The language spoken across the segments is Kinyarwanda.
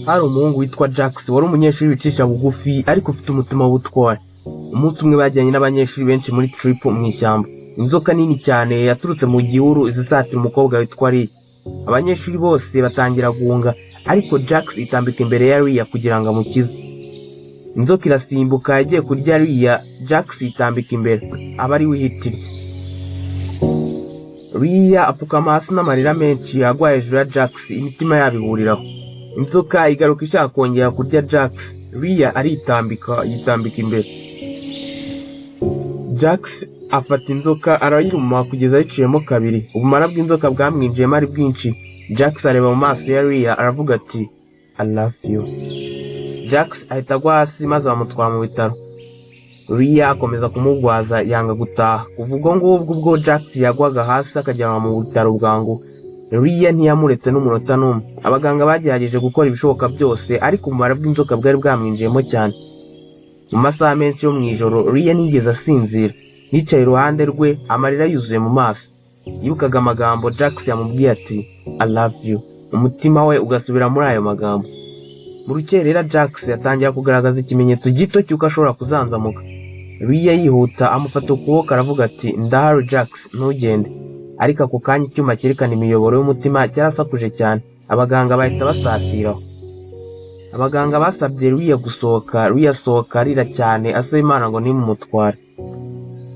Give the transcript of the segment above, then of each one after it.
hari umuhungu witwa Jax wari umunyeshuri wicisha bugufi ariko ufite umutima w'ubutwari. Umunsi umwe bajyanye n'abanyeshuri benshi muri trip mu ishyamba. Inzoka nini cyane yaturutse mu gihuru izisatira umukobwa witwa Ria. Abanyeshuri bose batangira guhunga ariko Jax itambika imbere ya Ria kugira ngo amukize. Inzoka irasimbuka yagiye kurya Ria, Jax itambika imbere aba ari wihitiriye. Ria apfukama hasi n'amarira menshi agwa hejuru ya Jax, imitima yabihuriraho. Inzoka igaruka ishaka kongera kurya Jax, Ria aritambika yitambika imbere. Jax afata inzoka arayiruma kugeza ayiciyemo kabiri. Ubumara bw'inzoka bwamwinjiyemo ari bwinshi. Jax areba mu maso ya Ria aravuga ati I love you. Jax ahita agwa hasi maze bamutwara mu bitaro. Ria akomeza kumugwaza yanga gutaha. Kuvuga ubwo Jax yagwaga hasi akajyanwa mu bitaro bwangu, Ria ntiyamuretse n'umunota n'umwe. Abaganga bagerageje gukora ibishoboka byose ariko umubare bw'inzoka bwari bwamwinjiyemo cyane. Mu masaha menshi yo mu ijoro Ria nigeze asinzira. Yicaye iruhande rwe amarira yuzuye mu maso. Yibukaga amagambo Jax yamubwiye ati I love you. Umutima we ugasubira muri ayo magambo. Mu rukerera Jax yatangira kugaragaza ikimenyetso gito cy'uko ashobora kuzanzamuka. Ria yihuta amufata ukuboko aravuga ati ndahari Jax ntugende. Ariko ako kanya icyuma cyerekana imiyoboro y'umutima cyarasakuje cyane. Abaganga bahita basatiraho. Abaganga basabye Ria gusohoka. Ria asohoka arira cyane asaba Imana ngo nimumutware.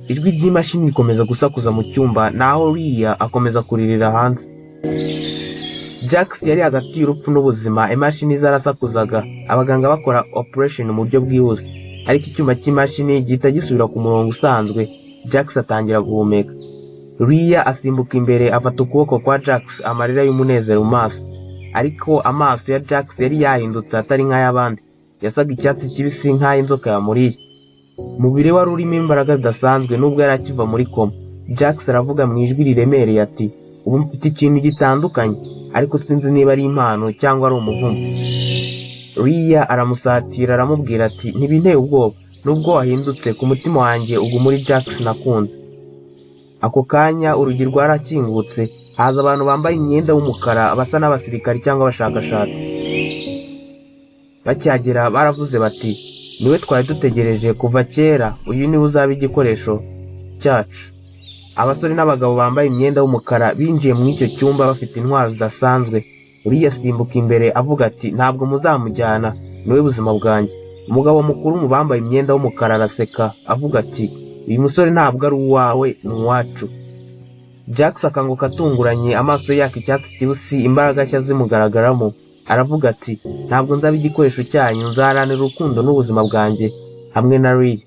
Ijwi ry'imashini rikomeza gusakuza mu cyumba naho Ria akomeza kuririra hanze. Jax yari hagati y'urupfu n'ubuzima. Imashini zarasakuzaga, abaganga bakora operation mu buryo bwihuse, ariko icyuma cy'imashini gihita gisubira ku murongo usanzwe. Jax atangira guhumeka. Ria asimbuka imbere afata ukuboko kwa Jax, amarira y'umunezero mu maso. Ariko amaso ya Jax yari yahindutse atari nk'ay'abandi. Yasaga icyatsi kibisi nk'ay'inzoka yamuriye. Umubiri wari urimo imbaraga zidasanzwe nubwo yari akiva muri koma. Jax aravuga mu ijwi riremereye ati ubu mfite ikintu gitandukanye, ariko sinzi niba ari impano cyangwa ari umuvumo. Ria aramusatira aramubwira ati ntibinteye ubwoba, nubwo wahindutse ku mutima wanjye ubu muri Jax nakunze. Ako kanya urugi rwarakingutse, haza abantu bambaye imyenda y'umukara basa n'abasirikari cyangwa abashakashatsi. Bacyagera baravuze bati niwe twari dutegereje kuva kera, uyu niwe uzaba igikoresho cyacu. Abasore n'abagabo bambaye imyenda y'umukara binjiye mu icyo cyumba bafite intwaro zidasanzwe. Ria asimbuka imbere avuga ati ntabwo muzamujyana, niwe buzima bwanjye. Umugabo mukuru mu bambaye imyenda y'umukara araseka avuga ati uyu musore ntabwo ari uwawe, ni uwacu. Jax akanguka atunguranye, amaso yaka icyatsi kibisi, imbaraga nshya zimugaragaramo. Aravuga ati ntabwo nzaba igikoresho cyanyu, nzaharanira urukundo n'ubuzima bwanjye hamwe na Ria.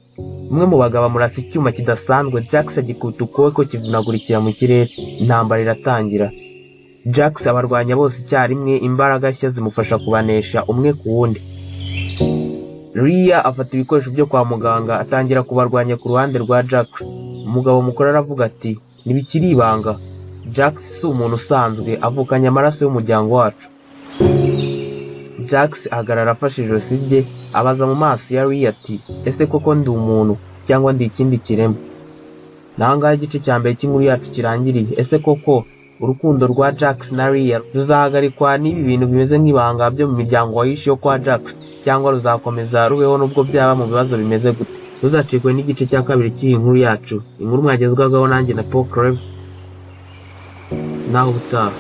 Umwe mu bagabo amurasa icyuma kidasanzwe. Jax agikubita ukuboko kivunagurikira mu kirere. Intambara iratangira. Jax abarwanya bose icyarimwe, imbaraga nshya zimufasha kubanesha umwe ku wundi. Ria afata ibikoresho byo kwa muganga atangira kubarwanya ku ruhande rwa Jax. Umugabo mukuru aravuga ati ntibikiri ibanga, Jax si umuntu usanzwe, avukanye amaraso y'umuryango wacu. Jax ahagarara afashe ijosi rye abaza mu maso ya Ria ati ese koko ndi umuntu cyangwa ndi ikindi kiremwa? Nahangaha igice cya mbere cy'inkuru yacu kirangiriye. Ese koko urukundo rwa Jax na Ria ruzahagarikwa n'ibi bintu bimeze nk'ibanga byo mu miryango wahishe yo kwa Jax, cyangwa ruzakomeza rubeho nubwo byaba mu bibazo bimeze gute? Tuzacikwe n'igice cya kabiri cy'iyi nkuru yacu. Inkuru mwagezwagaho nanjye na Paul Creve. Naho ubutaha.